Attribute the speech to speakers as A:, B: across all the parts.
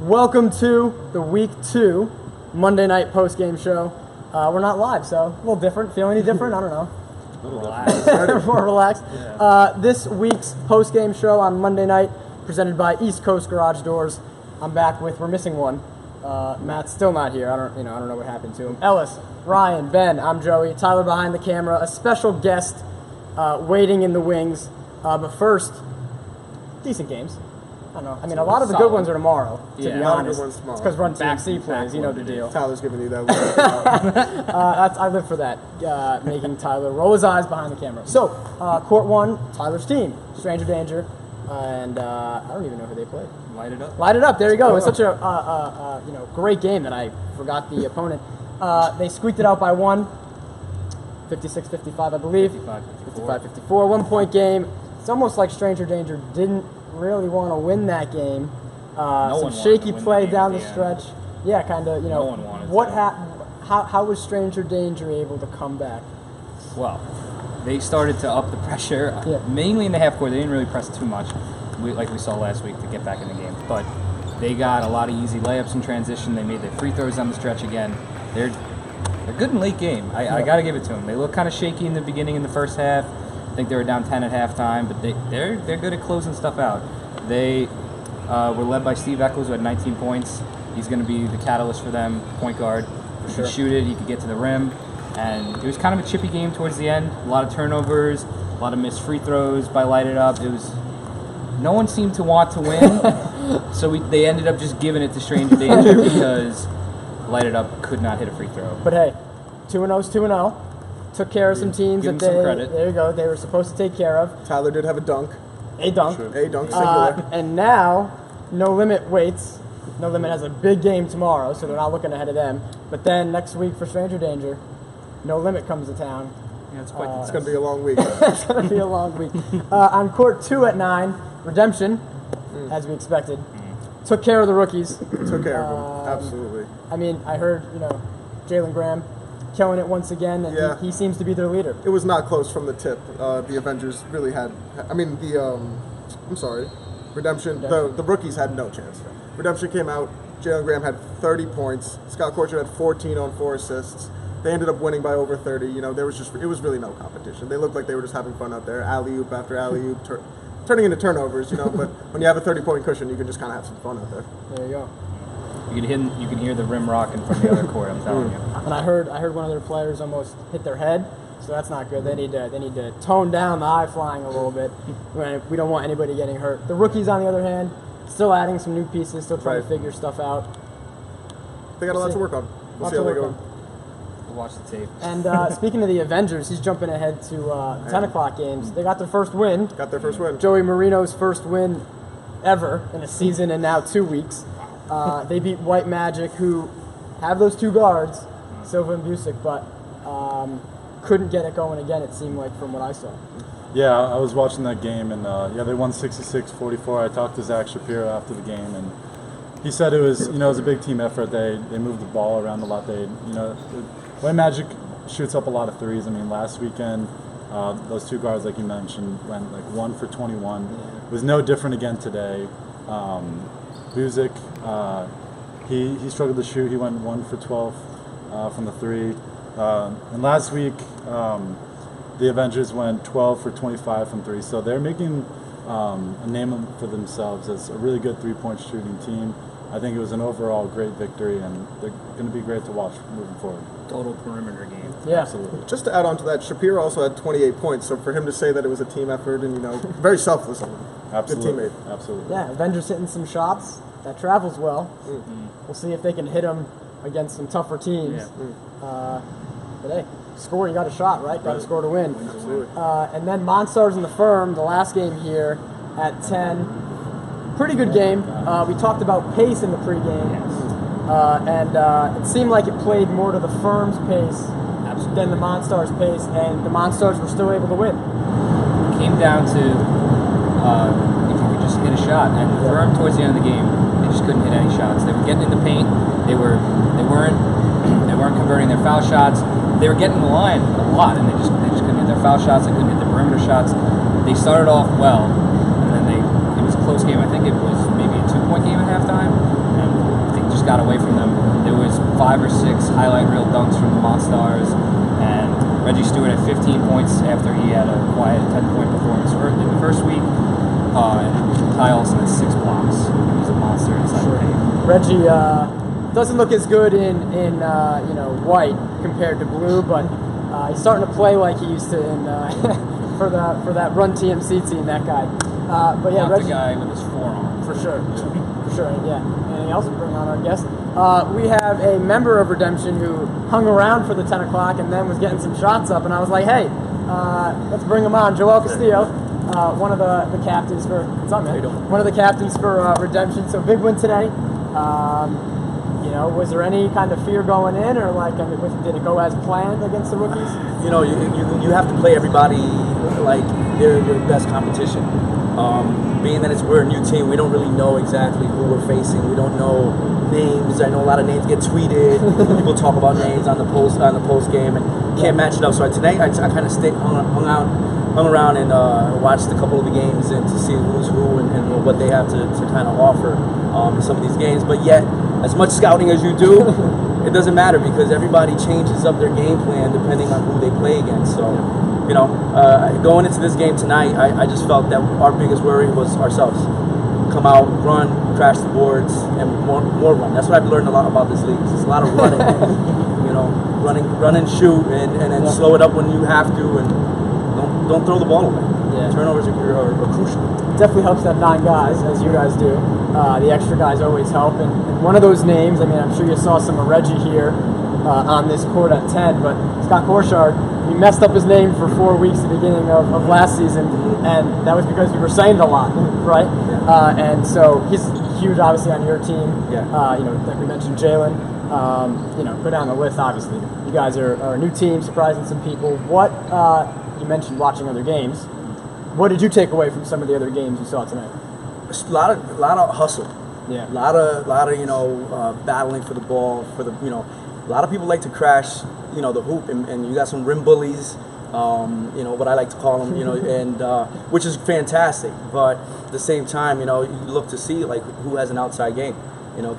A: Welcome to the Week 2 Monday night post-game show. We're not live, so a little different. Feel any different? I don't know.
B: A little relaxed.
A: More relaxed.
B: Yeah.
A: This week's post-game show on Monday night, presented by East Coast Garage Doors. I'm back with, we're missing one. Matt's still not here. I don't know what happened to him. Ellis, Ryan, Ben, I'm Joey. Tyler behind the camera. A special guest waiting in the wings. But first, decent games. I don't know. I mean, a lot of the good ones are tomorrow, to be honest. It's because we're on backseat plays. You know the deal.
C: Tyler's giving you that look.
A: I live for that, making Tyler roll his eyes behind the camera. So, Court 1, Tyler's team, Stranger Danger, and I don't even know who they played.
B: Light It Up.
A: Light It Up, there you go. It was such a great game that I forgot the opponent. They squeaked it out by one, 56-55, I believe. 55-54, 1 point game. It's almost like Stranger Danger didn't really want to win that game. Some shaky play down the stretch. Yeah, kind of.
B: No one wanted
A: what
B: to.
A: How was Stranger Danger able to come back?
B: Well, they started to up the pressure, mainly in the half court. They didn't really press too much, like we saw last week, to get back in the game. But they got a lot of easy layups in transition. They made their free throws down the stretch again. They're good in late game. I got to give it to them. They look kind of shaky in the beginning in the first half. I think they were down 10 at halftime, but they're good at closing stuff out. They were led by Steve Eccles, who had 19 points. He's going to be the catalyst for them, point guard. He could shoot it, he could get to the rim. And it was kind of a chippy game towards the end. A lot of turnovers, a lot of missed free throws by Light It Up. No one seemed to want to win, so they ended up just giving it to Stranger Danger because Light It Up could not hit a free throw.
A: But hey, 2-0's 2-0. Took care of some teams
B: Give
A: that
B: them some credit.
A: There you go. They were supposed to take care of.
C: Tyler did have a dunk.
A: A dunk.
C: Sure. A dunk, singular.
A: And now, No Limit waits. No Limit has a big game tomorrow, so they're not looking ahead of them. But then next week for Stranger Danger, No Limit comes to town.
B: Yeah, it's quite
C: It's going to be a long week.
A: It's going to be a long week. On Court 2 at 9, Redemption, as we expected. Took care of the rookies.
C: Took care of him. Absolutely.
A: I mean, I heard, Jalen Graham killing it once again, and he seems to be their leader.
C: It was not close from the tip. The Avengers really had... Redemption. The rookies had no chance. Redemption came out. Jalen Graham had 30 points. Scott Korcher had 14 on 4 assists. They ended up winning by over 30. It was really no competition. They looked like they were just having fun out there. Alley-oop after alley-oop, turning into turnovers, But when you have a 30-point cushion, you can just kind of have some fun out there.
A: There you go.
B: You can hear the rim rocking from the other court. I'm telling you.
A: And I heard one of their players almost hit their head, so that's not good. They need to tone down the high flying a little bit. We don't want anybody getting hurt. The rookies, on the other hand, still adding some new pieces, still trying to figure stuff out.
C: They got a lot to work on. We'll see how they go.
B: We'll watch the tape.
A: And speaking of the Avengers, he's jumping ahead to 10 o'clock games. They got their first win.
C: Got their first win.
A: Joey Marino's first win ever in a season and now 2 weeks. They beat White Magic, who have those two guards, Silva and Busick, but couldn't get it going again, it seemed like, from what I saw.
D: Yeah, I was watching that game, and they won 66-44. I talked to Zach Shapiro after the game, and he said it was a big team effort. They moved the ball around a lot. White Magic shoots up a lot of threes. I mean, last weekend, those two guards, like you mentioned, went like 1 for 21. It was no different again today. Busick, he struggled to shoot. He went 1 for 12 from the three. And last week, the Avengers went 12 for 25 from three. So they're making a name for themselves as a really good three-point shooting team. I think it was an overall great victory, and they're going to be great to watch moving forward.
B: Total perimeter game.
A: Yeah.
D: Absolutely.
C: Just to add on to that, Shapiro also had 28 points. So for him to say that it was a team effort and, very selfless of him.
D: Absolutely.
C: Good teammate.
D: Absolutely.
A: Yeah, Avengers hitting some shots. That travels well. We'll see if they can hit them against some tougher teams.
B: Yeah.
A: But hey, score, you got a shot, right? Got to score to win.
C: Absolutely.
A: And then Monstars and the Firm, the last game here at 10. Pretty good game. We talked about pace in the pregame. And it seemed like it played more to the Firm's pace than the Monstars' pace, and the Monstars were still able to win.
B: It came down to if you could just hit a shot, and the Firm towards the end of the game, they just couldn't hit any shots. They were getting in the paint. They weren't converting their foul shots. They were getting in the line a lot, and they just couldn't hit their foul shots. They couldn't hit their perimeter shots. They started off well, and then it was a close game. I think it was maybe a 2-point game at halftime, and got away from them. There was 5 or 6 highlight reel dunks from the Monstars, and Reggie Stewart had 15 points after he had a quiet 10-point performance in the first week. And Ty Olsen had 6 blocks. He's a monster inside the paint.
A: Reggie doesn't look as good in white compared to blue, but he's starting to play like he used to in for that Run TMC team. That guy. But yeah,
B: Not
A: Reggie,
B: the guy with his forearm.
A: for sure. For sure, yeah. Anything else? We bring on our guest. We have a member of Redemption who hung around for the 10 o'clock and then was getting some shots up, and I was like, hey, let's bring him on. Joel Castillo, one of the captains for, what's up, man? One of the captains for Redemption. So big win today. Was there any kind of fear going in, or did it go as planned against the rookies?
E: You have to play everybody like they're your best competition. Being that we're a new team, we don't really know exactly who we're facing. We don't know names. I know a lot of names get tweeted. People talk about names on the post game and can't match it up. So today I kind of hung around and watched a couple of the games and to see who's who and what they have to kind of offer in some of these games. But yet, as much scouting as you do, it doesn't matter because everybody changes up their game plan depending on who they play against. So, going into this game tonight, I just felt that our biggest worry was ourselves. Come out, run, crash the boards, and more run. That's what I've learned a lot about this league. It's a lot of running. Run and shoot, and then slow it up when you have to, and don't throw the ball away. Yeah. Turnovers are crucial.
A: Definitely helps to have 9 guys, as you guys do. The extra guys always help. And one of those names, I'm sure you saw some of Reggie here on this court at 10, but Scott Korshard, we messed up his name for 4 weeks at the beginning of last season, and that was because we were saying it a lot, right? Yeah. And so he's huge, obviously, on your team. Yeah. Like we mentioned, Jalen. Go down the list, obviously. You guys are a new team, surprising some people. What, you mentioned watching other games. What did you take away from some of the other games you saw tonight?
E: A lot of hustle.
A: Yeah.
E: A lot of battling for the ball. A lot of people like to crash, the hoop, and you got some rim bullies. What I like to call them, and which is fantastic. But at the same time, you look to see like who has an outside game.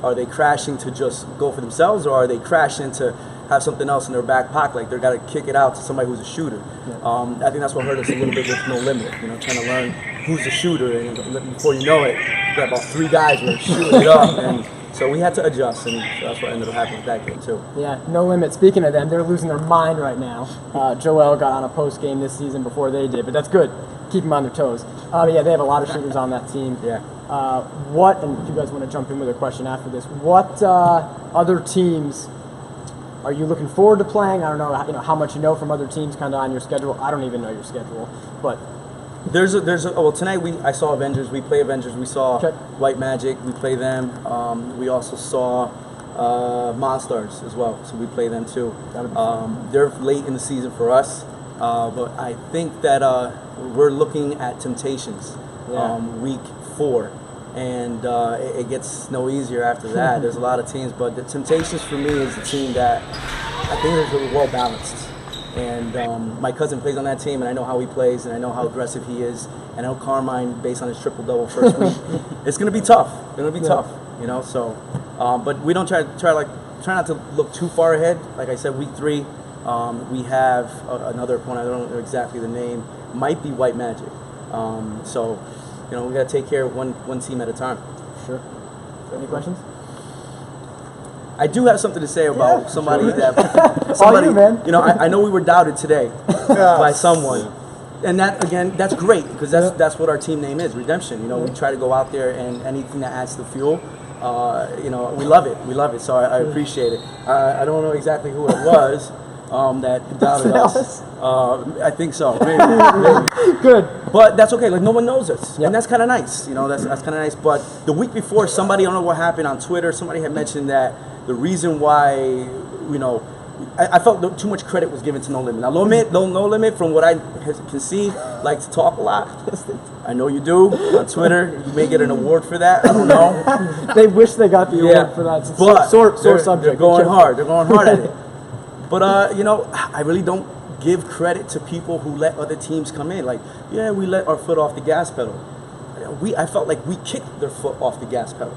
E: Are they crashing to just go for themselves, or are they crashing to have something else in their back pocket, like they're got to kick it out to somebody who's a shooter? Yeah. I think that's what hurt us a little bit with No Limit. Trying to learn who's the shooter, and before you know it, you got about 3 guys who are shooting it up, and so we had to adjust, and so that's what ended up happening with that game too. Yeah, No Limit. Speaking of them, they're losing their mind right now. Joel got on a post game this season before they did, but that's good. Keep them on their toes. They have a lot of shooters on that team. Yeah. And if you guys want to jump in with a question after this, what other teams are you looking forward to playing? I don't know, how much you know from other teams kind of on your schedule. I don't even know your schedule, but tonight I saw Avengers. We play Avengers. We saw White Magic. We play them. We also saw Monstars as well, so we play them too. They're late in the season for us, but I think that we're looking at Temptations week 4, and it gets no easier after that. There's a lot of teams, but the Temptations for me is the team that I think is really well balanced. And my cousin plays on that team, and I know how he plays, and I know how aggressive he is. And I know Carmine, based on his triple-double first week, it's going to be tough. It's going to be tough, So, but we don't try not to look too far ahead. Like I said, week 3, we have another opponent. I don't know exactly the name. Might be White Magic. So, we got to take care of one team at a time.
A: Sure. Any questions?
E: I do have something to say about somebody that
A: man.
E: I know we were doubted today by someone, and that's great because that's what our team name is, Redemption. We try to go out there and anything that adds to the fuel, we love it. So I appreciate it. I don't know exactly who it was that doubted us. I think so. Maybe.
A: Good.
E: But that's okay. Like, no one knows us, and that's kind of nice. That's kind of nice. But the week before, somebody, I don't know what happened on Twitter. Somebody had mentioned that the reason why, I felt too much credit was given to No Limit. Now, No Limit, from what I can see, like to talk a lot. I know you do on Twitter. You may get an award for that. I don't know.
A: They wish they got the award for that. It's
E: but
A: sore subject.
E: They're going hard. They're going hard at it. But I really don't give credit to people who let other teams come in. Like, we let our foot off the gas pedal. I felt like we kicked their foot off the gas pedal.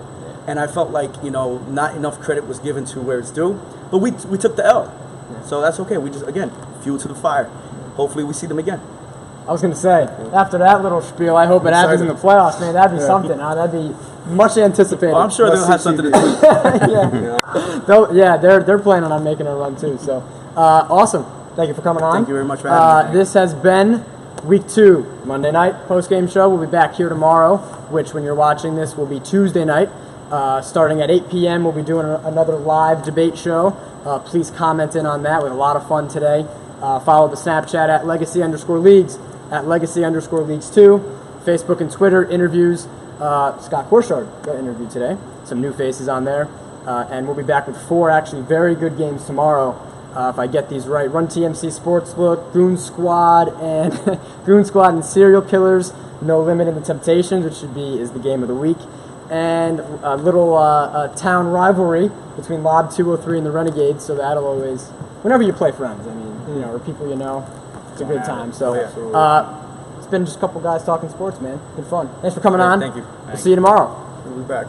E: and I felt like not enough credit was given to where it's due. But we took the L, so that's okay. We just again fuel to the fire. Hopefully we see them again.
A: I was going to say, after that little spiel, I hope it happens in the playoffs, man. That'd be something. That'd be much anticipated.
E: I'm sure they'll have something to do.
A: They're planning on making a run too. So awesome. Thank you for coming on.
E: Thank you very much for having me.
A: This has been week 2, Monday night post-game show. We'll be back here tomorrow, which when you're watching this will be Tuesday night. Starting at 8 p.m., we'll be doing another live debate show. Please comment in on that. We had a lot of fun today. Follow the Snapchat at Legacy_Leagues, at Legacy_Leagues2, Facebook and Twitter interviews. Scott Korshard got interviewed today. Some new faces on there. And we'll be back with 4 actually very good games tomorrow. If I get these right, Run TMC Sportsbook, Goon Squad, and Goon Squad and Serial Killers. No Limit in the Temptations, which is the game of the week, and a little town rivalry between Lob 203 and the Renegades. So that'll always, whenever you play friends, I mean, or people it's a good time. So it's been just a couple guys talking sports, man. Been fun. Thanks for coming on.
E: Thank you.
A: We'll see you tomorrow.
C: We'll be back.